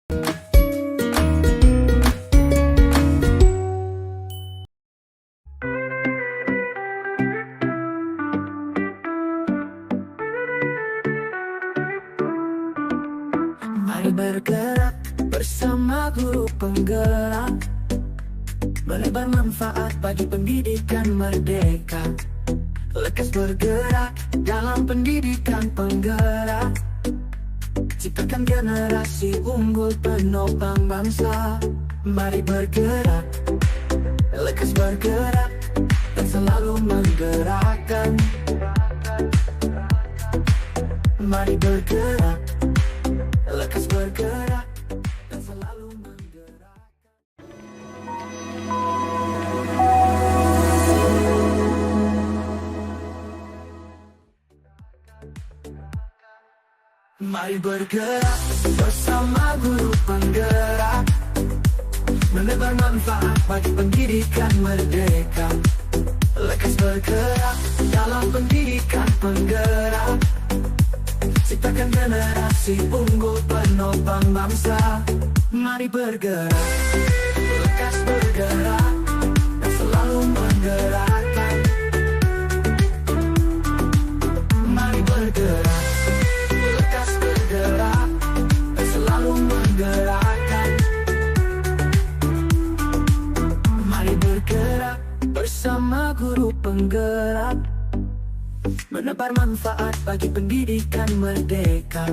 Mari bergerak bersama guru penggerak, melebar manfaat bagi pendidikan merdeka. Lekas bergerak dalam pendidikan penggerak, ciptakan generasi unggul penopang bangsa. Mari bergerak, lekas bergerak, dan selalu menggerakkan. Mari bergerak, lekas bergerak, dan selalu menggerakkan. Mari bergerak bersama guru penggerak, menebar manfaat bagi pendidikan merdeka. Lekas bergerak dalam pendidikan penggerak, ciptakan generasi unggul penopang bangsa. Mari bergerak, lekas bergerak, dan selalu menggerakkan. Mari bergerak, lekas bergerak, dan selalu menggerakkan. Mari bergerak bersama guru penggerak, menebar manfaat bagi pendidikan merdeka.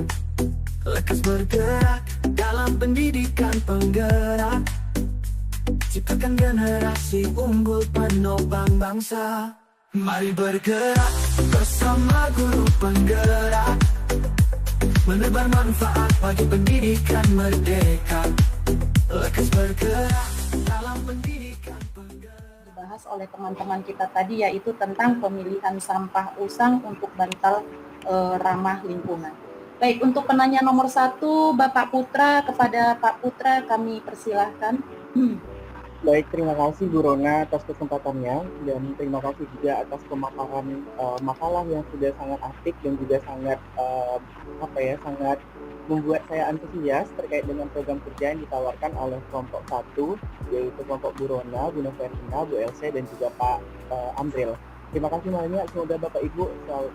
Lekas bergerak dalam pendidikan penggerak, ciptakan generasi unggul penopang bangsa. Mari bergerak bersama guru penggerak, menebar manfaat bagi pendidikan merdeka. Lekas bergerak dalam pendidikan penggerak. Dibahas oleh teman-teman kita tadi, yaitu tentang pemilihan sampah usang untuk bantal ramah lingkungan. Baik, untuk penanya nomor 1, Bapak Putra, kepada Pak Putra kami persilahkan. Baik, terima kasih Bu Rona atas kesempatannya, dan terima kasih juga atas pemaparan makalah yang sudah sangat asik dan juga sangat sangat membuat saya antusias terkait dengan program kerja yang ditawarkan oleh kelompok 1, yaitu kelompok Bu Rona, Bu Novertina, Bu Else, dan juga Pak Amril. Terima kasih banyak, semoga Bapak Ibu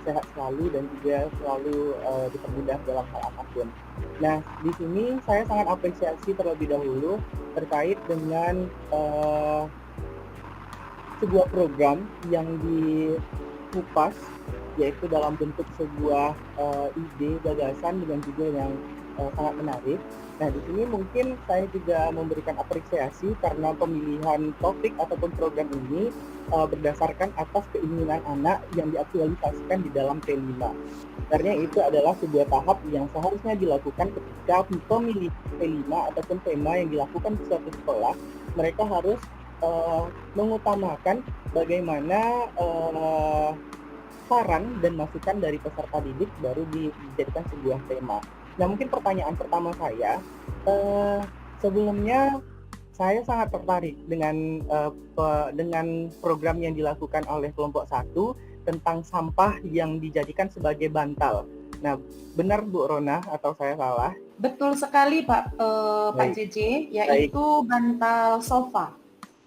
sehat selalu dan juga selalu dipermudah dalam hal apapun. Nah, di sini saya sangat apresiasi terlebih dahulu terkait dengan sebuah program yang dikupas, yaitu dalam bentuk sebuah ide, gagasan, dengan judul yang sangat menarik. Nah, di sini mungkin saya juga memberikan apresiasi karena pemilihan topik ataupun program ini berdasarkan atas keinginan anak yang diaktualisasikan di dalam T5. Karena itu adalah sebuah tahap yang seharusnya dilakukan ketika pemilih T5 ataupun tema yang dilakukan di suatu sekolah. Mereka harus mengutamakan bagaimana saran dan masukan dari peserta didik baru dijadikan sebuah tema. Nah, mungkin pertanyaan pertama saya, sebelumnya saya sangat tertarik dengan program yang dilakukan oleh kelompok 1 tentang sampah yang dijadikan sebagai bantal. Nah, benar Bu Rona atau saya salah? Betul sekali Pak JJ, yaitu bantal sofa.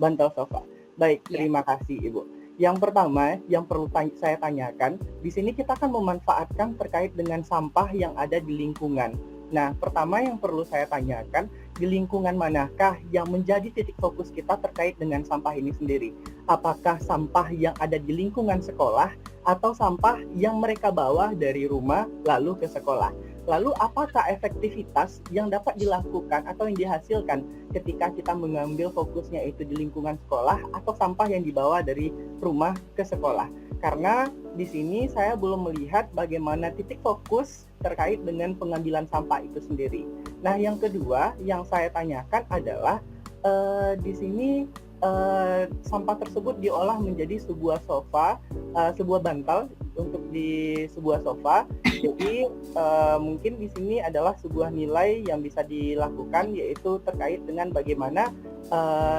Bantal sofa. Baik, terima kasih Ibu. Yang pertama, yang perlu saya tanyakan, di sini kita akan memanfaatkan terkait dengan sampah yang ada di lingkungan. Nah, pertama yang perlu saya tanyakan, di lingkungan manakah yang menjadi titik fokus kita terkait dengan sampah ini sendiri? Apakah sampah yang ada di lingkungan sekolah atau sampah yang mereka bawa dari rumah lalu ke sekolah? Lalu apakah efektivitas yang dapat dilakukan atau yang dihasilkan ketika kita mengambil fokusnya itu di lingkungan sekolah atau sampah yang dibawa dari rumah ke sekolah? Karena di sini saya belum melihat bagaimana titik fokus terkait dengan pengambilan sampah itu sendiri. Nah, yang kedua yang saya tanyakan adalah di sini sampah tersebut diolah menjadi sebuah sofa, sebuah bantal untuk di sebuah sofa. Jadi mungkin di sini adalah sebuah nilai yang bisa dilakukan, yaitu terkait dengan bagaimana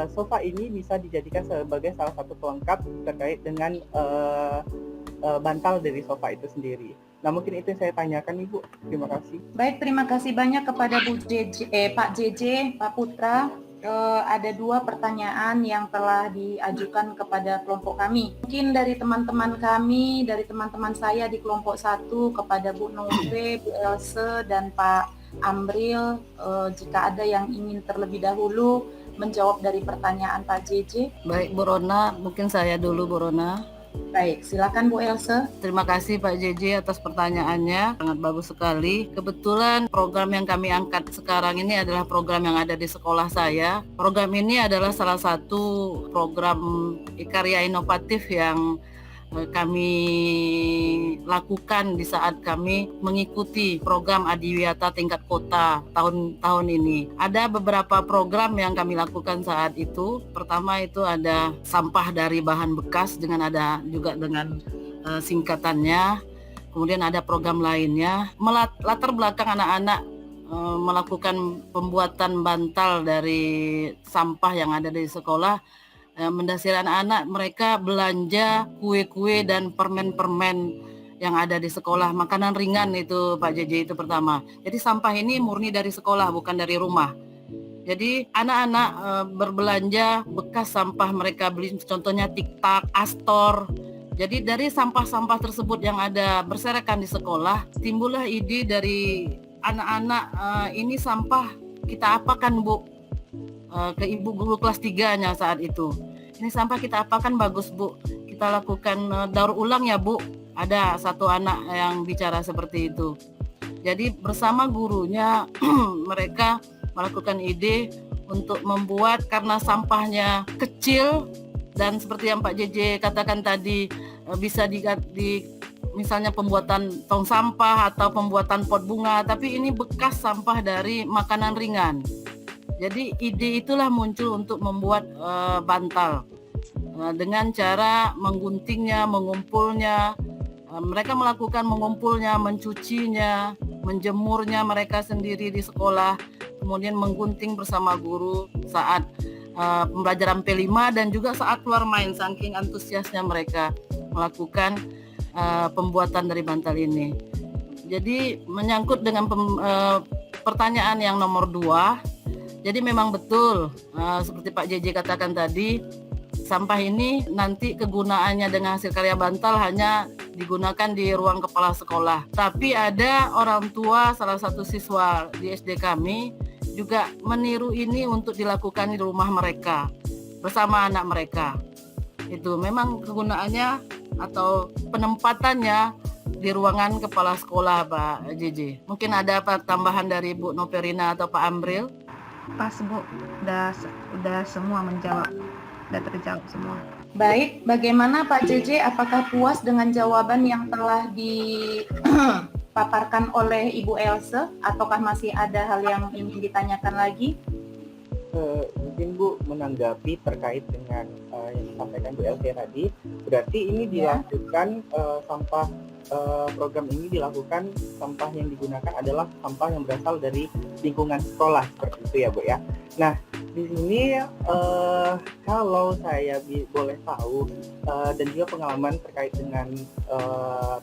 sofa ini bisa dijadikan sebagai salah satu pelengkap terkait dengan bantal dari sofa itu sendiri. Nah, mungkin itu yang saya tanyakan, Ibu. Terima kasih. Baik, terima kasih banyak kepada Pak JJ, Pak Putra. Ada 2 pertanyaan yang telah diajukan kepada kelompok kami. Mungkin dari teman-teman kami, dari teman-teman saya di kelompok 1 kepada Bu Nove, Bu Else, dan Pak Amril, jika ada yang ingin terlebih dahulu menjawab dari pertanyaan Pak JJ. Baik, Bu Rona, mungkin saya dulu, Bu Rona. Baik, silakan Bu Else. Terima kasih Pak JJ atas pertanyaannya, sangat bagus sekali. Kebetulan program yang kami angkat sekarang ini adalah program yang ada di sekolah saya. Program ini adalah salah satu program karya inovatif yang kami lakukan di saat kami mengikuti program Adiwiyata tingkat kota tahun ini. Ada beberapa program yang kami lakukan saat itu. Pertama itu ada sampah dari bahan bekas dengan ada juga dengan singkatannya. Kemudian ada program lainnya, latar belakang anak-anak melakukan pembuatan bantal dari sampah yang ada di sekolah. Mendasari anak-anak mereka belanja kue-kue dan permen-permen yang ada di sekolah, makanan ringan itu Pak JJ itu pertama. Jadi sampah ini murni dari sekolah, bukan dari rumah. Jadi anak-anak berbelanja bekas sampah mereka beli, contohnya tiktak, astor. Jadi dari sampah-sampah tersebut yang ada berserakan di sekolah, timbullah ide dari anak-anak, ini sampah kita apakan Bu? Ke ibu guru kelas 3-nya saat itu. Ini sampah kita apakan bagus Bu? Kita lakukan daur ulang ya Bu. Ada satu anak yang bicara seperti itu. Jadi bersama gurunya mereka melakukan ide untuk membuat, karena sampahnya kecil dan seperti yang Pak JJ katakan tadi, bisa di misalnya pembuatan tong sampah atau pembuatan pot bunga, tapi ini bekas sampah dari makanan ringan. Jadi ide itulah muncul untuk membuat bantal dengan cara mengguntingnya, mengumpulnya. Mereka melakukan mengumpulnya, mencucinya, menjemurnya mereka sendiri di sekolah, kemudian menggunting bersama guru saat pembelajaran P5 dan juga saat keluar main, saking antusiasnya mereka melakukan pembuatan dari bantal ini. Jadi menyangkut dengan pertanyaan yang nomor 2. Jadi memang betul seperti Pak JJ katakan tadi, sampah ini nanti kegunaannya dengan hasil karya bantal hanya digunakan di ruang kepala sekolah. Tapi ada orang tua salah satu siswa di SD kami juga meniru ini untuk dilakukan di rumah mereka bersama anak mereka. Itu memang kegunaannya atau penempatannya di ruangan kepala sekolah Pak JJ. Mungkin ada apa tambahan dari Bu Noverina atau Pak Amril? Pas Bu, udah semua menjawab, udah terjawab semua. Baik, bagaimana Pak JJ? Apakah puas dengan jawaban yang telah dipaparkan oleh Ibu Else? Ataukah masih ada hal yang ingin ditanyakan lagi? Mungkin Bu menanggapi terkait dengan yang disampaikan Bu Else tadi. Berarti ini dilakukan sampah program ini dilakukan, sampah yang digunakan adalah sampah yang berasal dari lingkungan sekolah, seperti itu ya Bu ya. Nah di sini kalau saya boleh tahu dan juga pengalaman terkait dengan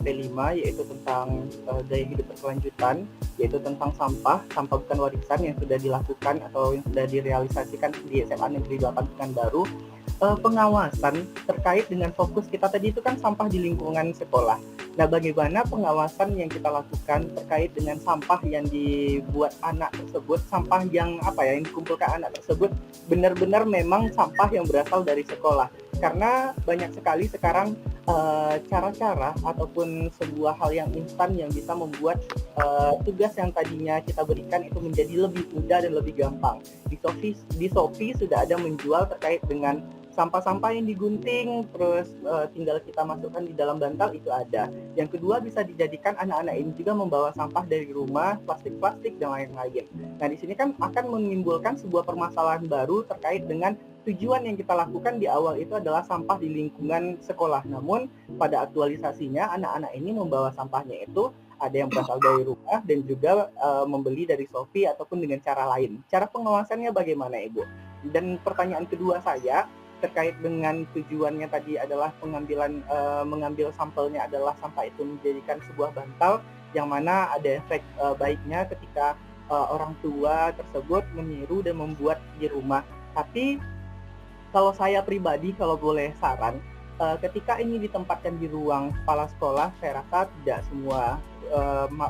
P5, yaitu tentang gaya hidup berkelanjutan, yaitu tentang sampah bukan warisan yang sudah dilakukan atau yang sudah direalisasikan di SMA Negeri 8 Pekanbaru. Pengawasan terkait dengan fokus kita tadi itu kan sampah di lingkungan sekolah. Nah, bagaimana pengawasan yang kita lakukan terkait dengan sampah yang dibuat anak tersebut, sampah yang yang dikumpulkan anak tersebut benar-benar memang sampah yang berasal dari sekolah. Karena banyak sekali sekarang cara-cara ataupun sebuah hal yang instan yang bisa membuat tugas yang tadinya kita berikan itu menjadi lebih mudah dan lebih gampang. Di Shopee sudah ada menjual terkait dengan sampah-sampah yang digunting, terus tinggal kita masukkan di dalam bantal, itu ada. Yang kedua, bisa dijadikan anak-anak ini juga membawa sampah dari rumah, plastik-plastik dan lain-lain. Nah, di sini kan akan menimbulkan sebuah permasalahan baru terkait dengan tujuan yang kita lakukan di awal itu adalah sampah di lingkungan sekolah. Namun pada aktualisasinya anak-anak ini membawa sampahnya itu ada yang berasal dari rumah dan juga membeli dari Shopee ataupun dengan cara lain. Cara pengawasannya bagaimana Ibu? Dan pertanyaan kedua saya, terkait dengan tujuannya tadi adalah mengambil sampelnya adalah sampah itu menjadikan sebuah bantal, yang mana ada efek baiknya ketika orang tua tersebut meniru dan membuat di rumah. Tapi kalau saya pribadi, kalau boleh saran, ketika ini ditempatkan di ruang kepala sekolah, saya rasa tidak semua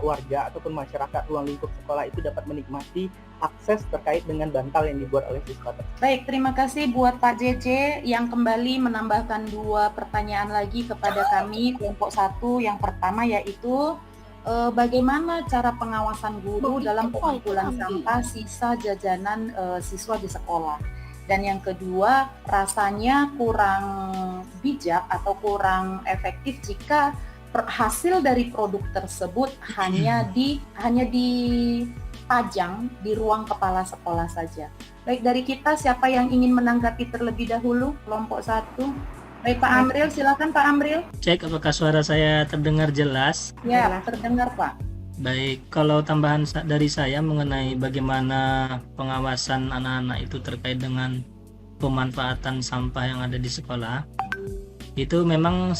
warga ataupun masyarakat ruang lingkup sekolah itu dapat menikmati akses terkait dengan bantal yang dibuat oleh siswa tersebut. Baik, terima kasih buat Pak JJ yang kembali menambahkan 2 pertanyaan lagi kepada kami kelompok 1. Yang pertama yaitu bagaimana cara pengawasan guru dalam pengumpulan sampah sisa jajanan siswa di sekolah. Dan yang kedua, rasanya kurang bijak atau kurang efektif jika hasil dari produk tersebut hanya dipajang di ruang kepala sekolah saja. Baik, dari kita siapa yang ingin menanggapi terlebih dahulu? Kelompok 1. Baik, Pak Amril, silakan Pak Amril. Cek apakah suara saya terdengar jelas. Ya, terdengar Pak. Baik, kalau tambahan dari saya mengenai bagaimana pengawasan anak-anak itu terkait dengan pemanfaatan sampah yang ada di sekolah, itu memang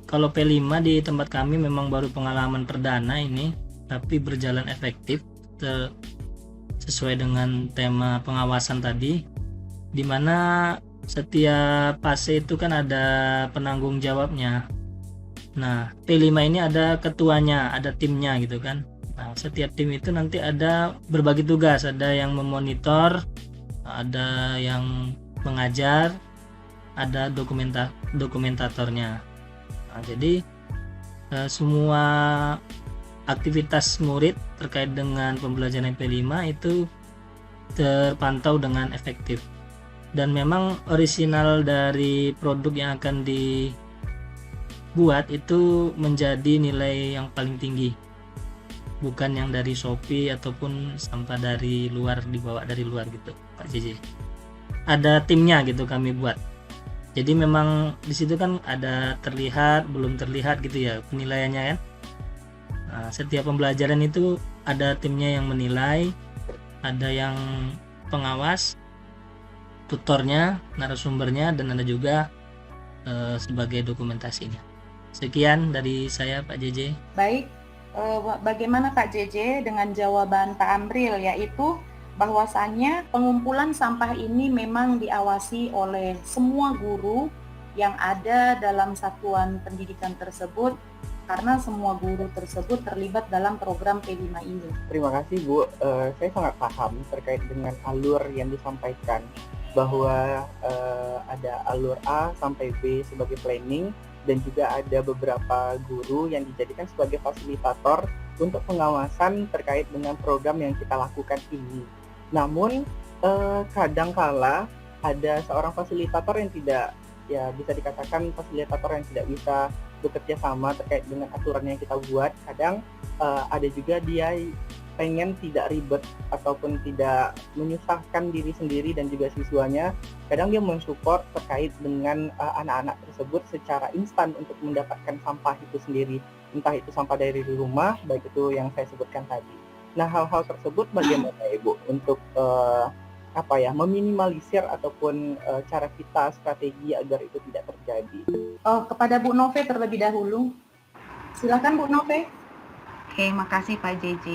kalau P5 di tempat kami memang baru pengalaman perdana ini, tapi berjalan efektif sesuai dengan tema pengawasan tadi, di mana setiap fase itu kan ada penanggung jawabnya. Nah, P5 ini ada ketuanya, ada timnya gitu kan. Nah, setiap tim itu nanti ada berbagi tugas, ada yang memonitor, ada yang mengajar, ada dokumentatornya. Nah, jadi semua aktivitas murid terkait dengan pembelajaran P5 itu terpantau dengan efektif. Dan memang orisinal dari produk yang akan dibuat itu menjadi nilai yang paling tinggi, bukan yang dari Shopee ataupun sampah dari luar, dibawa dari luar gitu Pak JJ. Ada timnya gitu kami buat. Jadi memang di situ kan ada terlihat, belum terlihat gitu ya penilaiannya kan. Nah, setiap pembelajaran itu ada timnya yang menilai, ada yang pengawas, tutornya, narasumbernya, dan ada juga sebagai dokumentasinya. Sekian dari saya Pak JJ. Baik, bagaimana Pak JJ dengan jawaban Pak Amril, yaitu bahwasannya pengumpulan sampah ini memang diawasi oleh semua guru yang ada dalam satuan pendidikan tersebut, karena semua guru tersebut terlibat dalam program P5 ini. Terima kasih Bu, saya sangat paham terkait dengan alur yang disampaikan, bahwa ada alur A sampai B sebagai planning, dan juga ada beberapa guru yang dijadikan sebagai fasilitator untuk pengawasan terkait dengan program yang kita lakukan ini. Namun kadangkala ada seorang fasilitator yang tidak, ya bisa dikatakan fasilitator yang tidak bisa bekerja sama terkait dengan aturan yang kita buat. Kadang ada juga dia pengen tidak ribet ataupun tidak menyusahkan diri sendiri dan juga siswanya. Kadang dia mensupport terkait dengan anak-anak tersebut secara instan untuk mendapatkan sampah itu sendiri, entah itu sampah dari rumah, baik itu yang saya sebutkan tadi. Nah, hal-hal tersebut bagaimana Ibu untuk meminimalisir ataupun cara kita strategi agar itu tidak terjadi? Kepada Bu Nove terlebih dahulu. Silakan Bu Nove. Oke, makasih Pak JJ.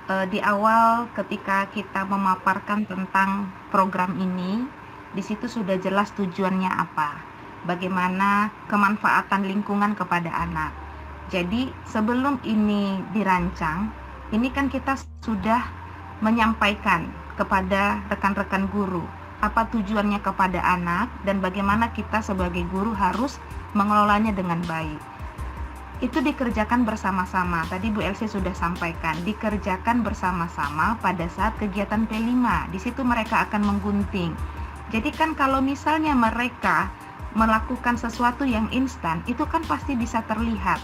Di awal ketika kita memaparkan tentang program ini, di situ sudah jelas tujuannya apa, bagaimana kemanfaatan lingkungan kepada anak. Jadi sebelum ini dirancang, ini kan kita sudah menyampaikan kepada rekan-rekan guru apa tujuannya kepada anak dan bagaimana kita sebagai guru harus mengelolanya dengan baik. Itu dikerjakan bersama-sama. Tadi Bu Elsie sudah sampaikan, dikerjakan bersama-sama pada saat kegiatan P5. Di situ mereka akan menggunting. Jadi kan kalau misalnya mereka melakukan sesuatu yang instan, itu kan pasti bisa terlihat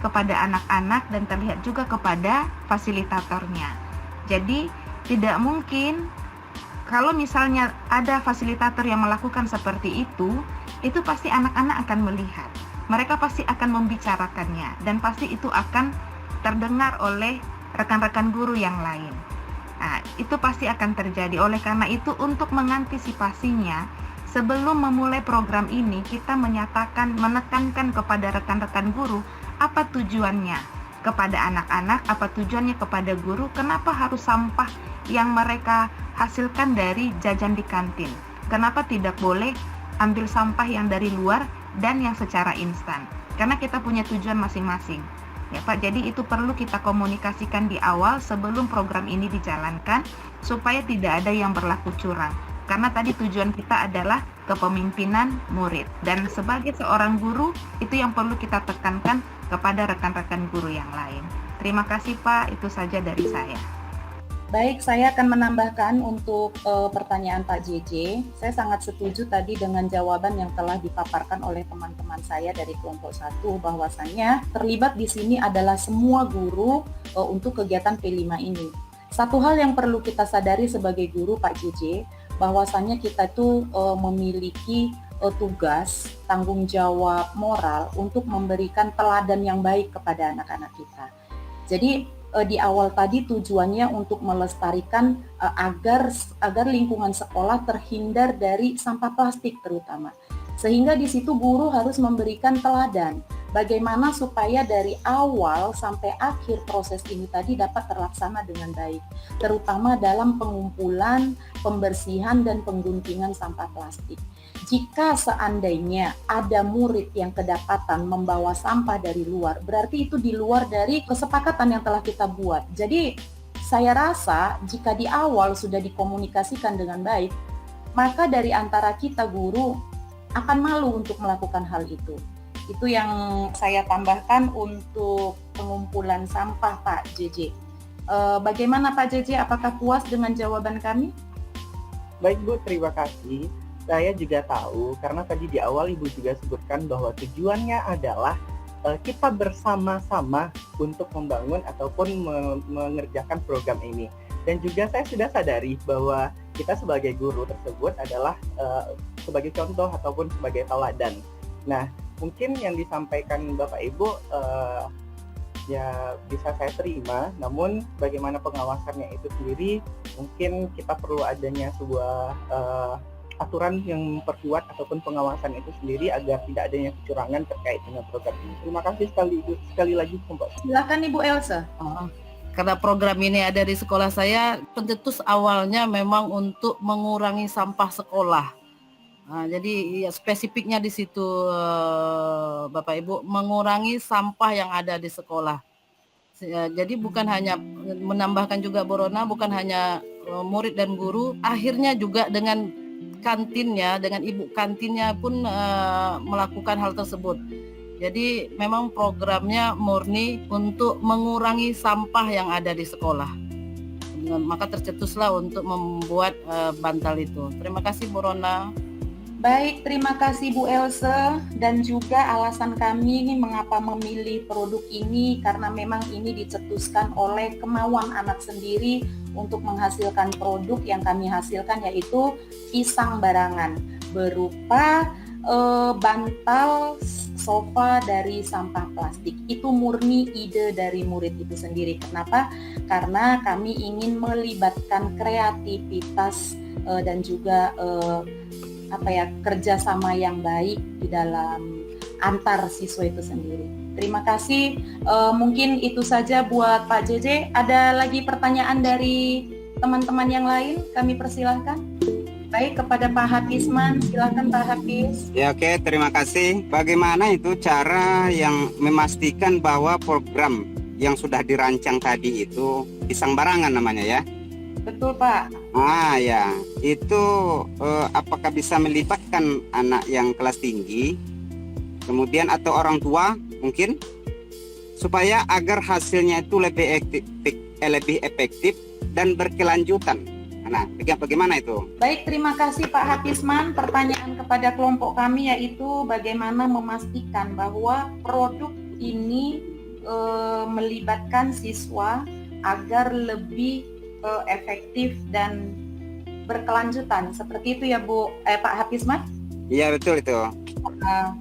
kepada anak-anak dan terlihat juga kepada fasilitatornya. Jadi tidak mungkin kalau misalnya ada fasilitator yang melakukan seperti itu pasti anak-anak akan melihat. Mereka pasti akan membicarakannya dan pasti itu akan terdengar oleh rekan-rekan guru yang lain. Nah, itu pasti akan terjadi. Oleh karena itu, untuk mengantisipasinya, sebelum memulai program ini, kita menekankan kepada rekan-rekan guru apa tujuannya kepada anak-anak, apa tujuannya kepada guru, kenapa harus sampah yang mereka hasilkan dari jajan di kantin. Kenapa tidak boleh ambil sampah yang dari luar dan yang secara instan? Karena kita punya tujuan masing-masing. Ya Pak, jadi itu perlu kita komunikasikan di awal sebelum program ini dijalankan supaya tidak ada yang berlaku curang. Karena tadi tujuan kita adalah kepemimpinan murid. Dan sebagai seorang guru, itu yang perlu kita tekankan kepada rekan-rekan guru yang lain. Terima kasih Pak, itu saja dari saya. Baik, saya akan menambahkan untuk pertanyaan Pak JJ. Saya sangat setuju tadi dengan jawaban yang telah dipaparkan oleh teman-teman saya dari kelompok 1, bahwasannya terlibat di sini adalah semua guru untuk kegiatan P5 ini. Satu hal yang perlu kita sadari sebagai guru Pak JJ, bahwasannya kita itu memiliki tugas, tanggung jawab moral untuk memberikan teladan yang baik kepada anak-anak kita. Jadi di awal tadi tujuannya untuk melestarikan agar lingkungan sekolah terhindar dari sampah plastik terutama. Sehingga di situ guru harus memberikan teladan bagaimana supaya dari awal sampai akhir proses ini tadi dapat terlaksana dengan baik, terutama dalam pengumpulan, pembersihan dan pengguntingan sampah plastik. Jika seandainya ada murid yang kedapatan membawa sampah dari luar, berarti itu di luar dari kesepakatan yang telah kita buat. Jadi saya rasa jika di awal sudah dikomunikasikan dengan baik, maka dari antara kita guru akan malu untuk melakukan hal itu. Itu yang saya tambahkan untuk pengumpulan sampah Pak JJ. Bagaimana Pak JJ, apakah puas dengan jawaban kami? Baik Bu, terima kasih. Saya juga tahu, karena tadi di awal Ibu juga sebutkan bahwa tujuannya adalah kita bersama-sama untuk membangun ataupun mengerjakan program ini. Dan juga saya sudah sadari bahwa kita sebagai guru tersebut adalah sebagai contoh ataupun sebagai teladan. Nah, mungkin yang disampaikan Bapak Ibu ya bisa saya terima, namun bagaimana pengawasannya itu sendiri, mungkin kita perlu adanya sebuah aturan yang memperkuat ataupun pengawasan itu sendiri agar tidak adanya kecurangan terkait dengan program ini. Terima kasih sekali lagi Mbak. Silakan Ibu Elsa. Karena program ini ada di sekolah saya, pencetus awalnya memang untuk mengurangi sampah sekolah. Nah, jadi ya, spesifiknya di situ Bapak Ibu, mengurangi sampah yang ada di sekolah. Jadi bukan hanya menambahkan juga Borona, bukan hanya murid dan guru, akhirnya juga dengan kantinnya, dengan ibu kantinnya pun melakukan hal tersebut. Jadi memang programnya murni untuk mengurangi sampah yang ada di sekolah. Maka tercetuslah untuk membuat bantal itu. Terima kasih Borona. Baik, terima kasih Bu Elsa, dan juga alasan kami ini mengapa memilih produk ini karena memang ini dicetuskan oleh kemauan anak sendiri untuk menghasilkan produk yang kami hasilkan, yaitu pisang barangan berupa bantal sofa dari sampah plastik. Itu murni ide dari murid itu sendiri. Kenapa? Karena kami ingin melibatkan kreativitas dan juga kerjasama yang baik di dalam antar siswa itu sendiri. Terima kasih. Mungkin itu saja buat Pak JJ. Ada lagi pertanyaan dari teman-teman yang lain? Kami persilahkan. Baik, kepada Pak Hafizman, silakan Pak Hafiz. Ya, oke, terima kasih. Bagaimana itu cara yang memastikan bahwa program yang sudah dirancang tadi itu pisang barangan namanya ya? Betul Pak. Ya, itu apakah bisa melibatkan anak yang kelas tinggi, kemudian atau orang tua mungkin, supaya agar hasilnya itu lebih efektif dan berkelanjutan. Nah, bagaimana itu? Baik, terima kasih Pak Hafizman. Pertanyaan kepada kelompok kami yaitu bagaimana memastikan bahwa produk ini melibatkan siswa agar lebih efektif dan berkelanjutan. Seperti itu ya Pak Hafizman? Iya, betul itu.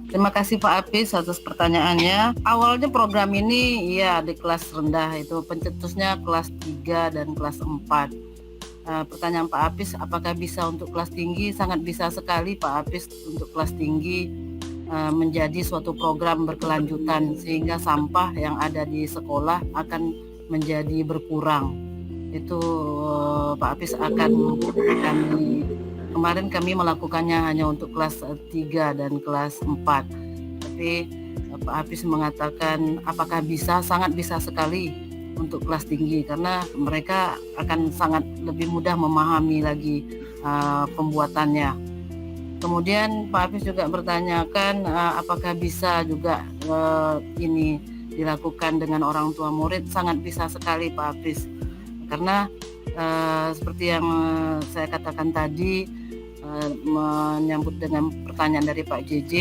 Terima kasih Pak Hafiz atas pertanyaannya. Awalnya program ini ya di kelas rendah, itu pencetusnya kelas 3 dan kelas 4. pertanyaan Pak Apis, apakah bisa untuk kelas tinggi? Sangat bisa sekali Pak Apis untuk kelas tinggi menjadi suatu program berkelanjutan sehingga sampah yang ada di sekolah akan menjadi berkurang. Itu Pak Apis akan kemarin kami melakukannya hanya untuk kelas 3 dan kelas 4. Tapi Pak Apis mengatakan apakah bisa? Sangat bisa sekali untuk kelas tinggi karena mereka akan sangat lebih mudah memahami lagi pembuatannya. Kemudian Pak Apis juga bertanyakan apakah bisa juga ini dilakukan dengan orang tua murid. Sangat bisa sekali Pak Apis, karena seperti yang saya katakan tadi, menyambut dengan pertanyaan dari Pak JJ,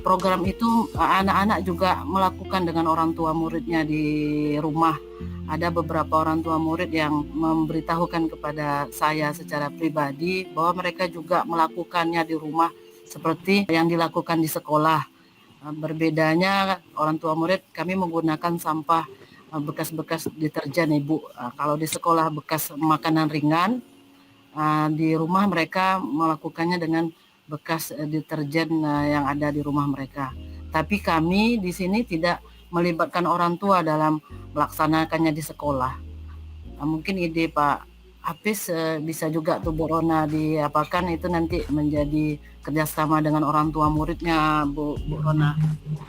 program itu anak-anak juga melakukan dengan orang tua muridnya di rumah. Ada beberapa orang tua murid yang memberitahukan kepada saya secara pribadi bahwa mereka juga melakukannya di rumah seperti yang dilakukan di sekolah. Berbedanya orang tua murid, kami menggunakan sampah bekas-bekas deterjen Ibu. Kalau di sekolah bekas makanan ringan, di rumah mereka melakukannya dengan bekas deterjen yang ada di rumah mereka. Tapi kami di sini tidak melibatkan orang tua dalam melaksanakannya di sekolah. Mungkin ide Pak Apis bisa juga tuh Bu Rona diapakan itu nanti menjadi kerjasama dengan orang tua muridnya Bu Rona.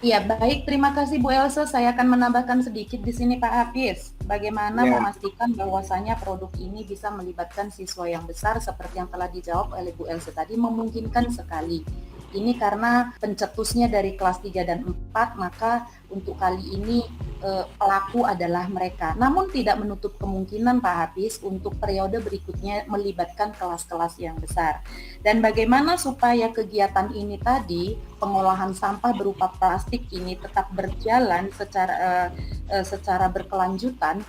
Iya, baik, terima kasih Bu Elsa. Saya akan menambahkan sedikit di sini Pak Apis. Bagaimana memastikan bahwasanya produk ini bisa melibatkan siswa yang besar seperti yang telah dijawab oleh Bu Elsa tadi, memungkinkan sekali. Ini karena pencetusnya dari kelas 3 dan 4, maka untuk kali ini pelaku adalah mereka. Namun tidak menutup kemungkinan Pak Hafiz untuk periode berikutnya melibatkan kelas-kelas yang besar. Dan bagaimana supaya kegiatan ini tadi, pengolahan sampah berupa plastik ini tetap berjalan secara berkelanjutan,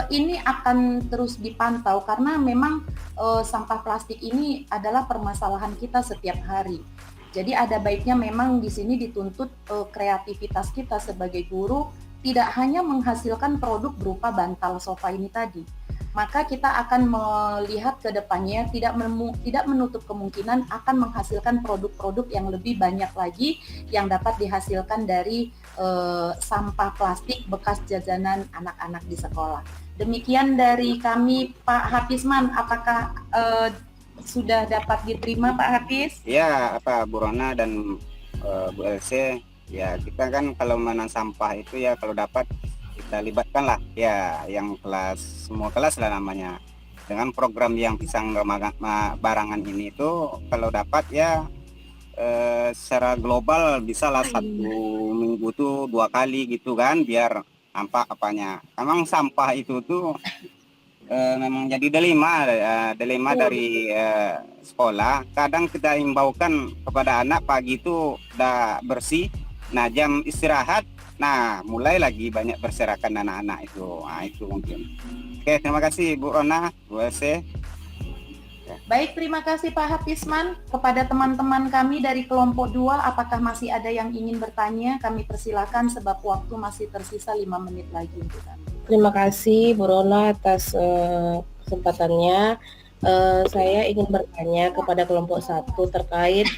ini akan terus dipantau karena memang sampah plastik ini adalah permasalahan kita setiap hari. Jadi ada baiknya memang di sini dituntut kreativitas kita sebagai guru, tidak hanya menghasilkan produk berupa bantal sofa ini tadi. Maka kita akan melihat ke depannya tidak menutup kemungkinan akan menghasilkan produk-produk yang lebih banyak lagi yang dapat dihasilkan dari sampah plastik bekas jajanan anak-anak di sekolah. Demikian dari kami Pak Hafizman, apakah sudah dapat diterima Pak Hafiz? Ya, Bu Rona dan Bu LC, ya kita kan kalau menanam sampah itu ya kalau dapat kita libatkan lah ya yang semua kelas lah namanya dengan program yang pisang barangan ini itu kalau dapat ya secara global bisa lah 1 minggu tuh 2 kali gitu kan biar nampak apanya. Memang sampah itu tuh memang jadi dilema dari sekolah. Kadang kita imbaukan kepada anak pagi itu udah bersih, nah jam istirahat, nah mulai lagi banyak berserakan anak-anak itu. Nah itu mungkin. Oke, terima kasih Bu Rona, Bu LC. Baik, terima kasih Pak Hafizman. Kepada teman-teman kami dari kelompok 2, apakah masih ada yang ingin bertanya? Kami persilakan sebab waktu masih tersisa 5 menit lagi untuk kami. Terima kasih Bu Rona atas kesempatannya. Saya ingin bertanya kepada kelompok 1 terkait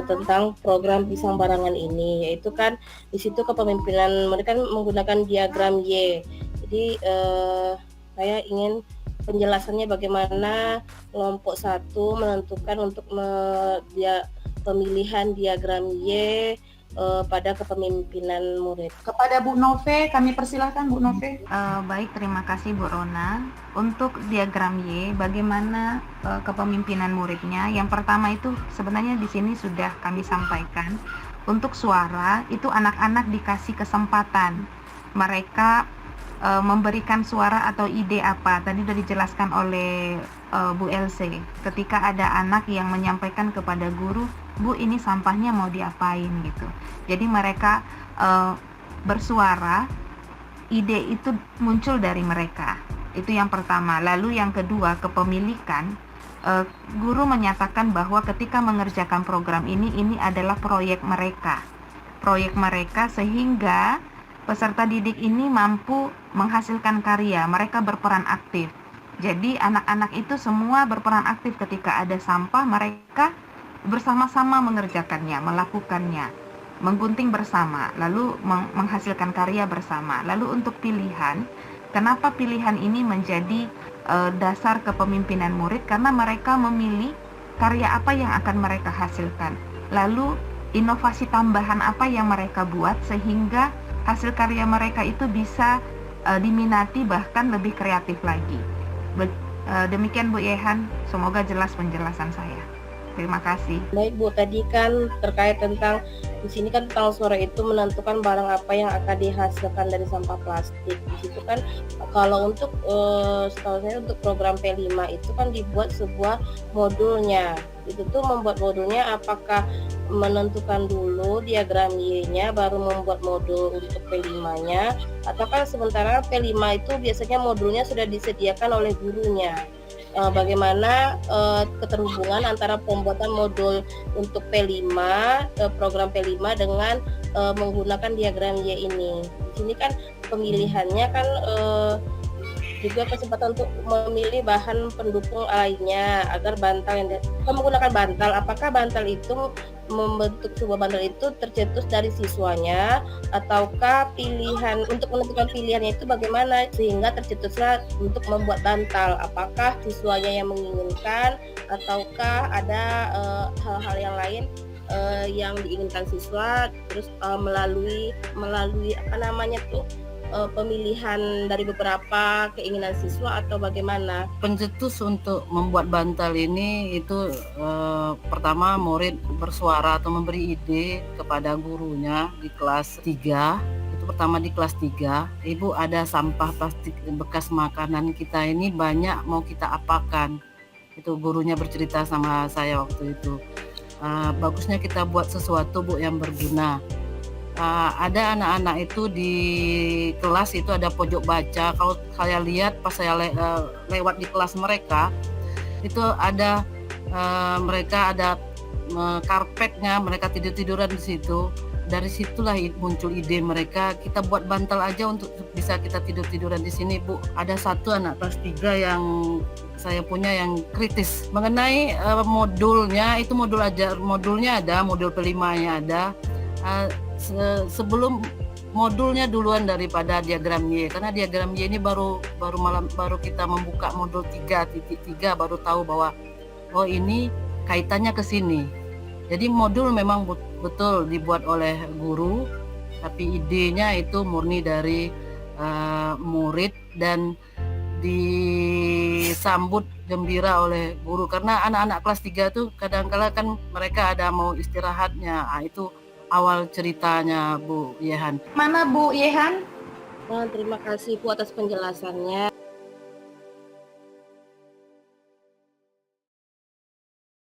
tentang program pisang barangan ini, yaitu kan di situ kepemimpinan mereka menggunakan diagram Y. Jadi saya ingin penjelasannya bagaimana kelompok 1 menentukan untuk pemilihan diagram Y pada kepemimpinan murid. Kepada Bu Nove, kami persilahkan Bu Nove. Baik, terima kasih Bu Rona. Untuk diagram Y, bagaimana kepemimpinan muridnya? Yang pertama itu sebenarnya di sini sudah kami sampaikan. Untuk suara itu anak-anak dikasih kesempatan. Mereka memberikan suara atau ide apa. Tadi sudah dijelaskan oleh Bu LC. Ketika ada anak yang menyampaikan kepada guru, Bu ini sampahnya mau diapain gitu. Jadi mereka bersuara, ide itu muncul dari mereka. Itu yang pertama. Lalu yang kedua, kepemilikan. Guru menyatakan bahwa ketika mengerjakan program ini adalah proyek mereka. Proyek mereka sehingga peserta didik ini mampu menghasilkan karya. Mereka berperan aktif. Jadi anak-anak itu semua berperan aktif ketika ada sampah, mereka bersama-sama mengerjakannya, melakukannya, menggunting bersama, lalu menghasilkan karya bersama. Lalu untuk pilihan, kenapa pilihan ini menjadi dasar kepemimpinan murid? Karena mereka memilih karya apa yang akan mereka hasilkan. Lalu inovasi tambahan apa yang mereka buat sehingga hasil karya mereka itu bisa diminati bahkan lebih kreatif lagi. Demikian Bu Yehan, semoga jelas penjelasan saya. Terima kasih. Baik Bu, tadi kan terkait tentang di sini kan tentang suara itu menentukan barang apa yang akan dihasilkan dari sampah plastik. Di situ kan kalau untuk setahu saya untuk program P5 itu kan dibuat sebuah modulnya. Itu tuh membuat modulnya apakah menentukan dulu diagram Y-nya baru membuat modul untuk P5-nya, atau kan sementara P5 itu biasanya modulnya sudah disediakan oleh gurunya. Bagaimana keterhubungan antara pembuatan modul untuk P5, program P5 dengan menggunakan diagram Y ini. Di sini kan pemilihannya kan juga kesempatan untuk memilih bahan pendukung lainnya agar bantal yang menggunakan bantal. Apakah bantal itu membentuk sebuah bantal itu tercetus dari siswanya, ataukah pilihan untuk menentukan pilihannya itu bagaimana sehingga tercetuslah untuk membuat bantal? Apakah siswanya yang menginginkan ataukah ada hal-hal yang lain yang diinginkan siswa terus melalui apa namanya tuh pemilihan dari beberapa keinginan siswa atau bagaimana? Pencetus untuk membuat bantal ini itu pertama murid bersuara atau memberi ide kepada gurunya di kelas 3. Itu pertama di kelas 3, Ibu ada sampah plastik bekas makanan kita ini banyak, mau kita apakan? Itu gurunya bercerita sama saya waktu itu. Bagusnya kita buat sesuatu Bu yang berguna. Ada anak-anak itu di kelas itu ada pojok baca. Kalau saya lihat pas saya lewat di kelas mereka itu ada mereka ada karpetnya, mereka tidur-tiduran di situ. Dari situlah muncul ide mereka, kita buat bantal aja untuk bisa kita tidur-tiduran di sini Bu. Ada satu anak kelas 3 yang saya punya yang kritis mengenai modulnya, itu modulnya ada, modul P5-nya ada. Sebelum modulnya duluan daripada diagram Y, karena diagram Y ini baru kita membuka modul 3.3 baru tahu bahwa oh ini kaitannya ke sini. Jadi modul memang betul dibuat oleh guru, tapi idenya itu murni dari murid dan disambut gembira oleh guru, karena anak-anak kelas 3 tuh kadang-kala kan mereka ada mau istirahatnya. Itu awal ceritanya Bu Yehan. Mana Bu Yehan? Terima kasih Bu atas penjelasannya.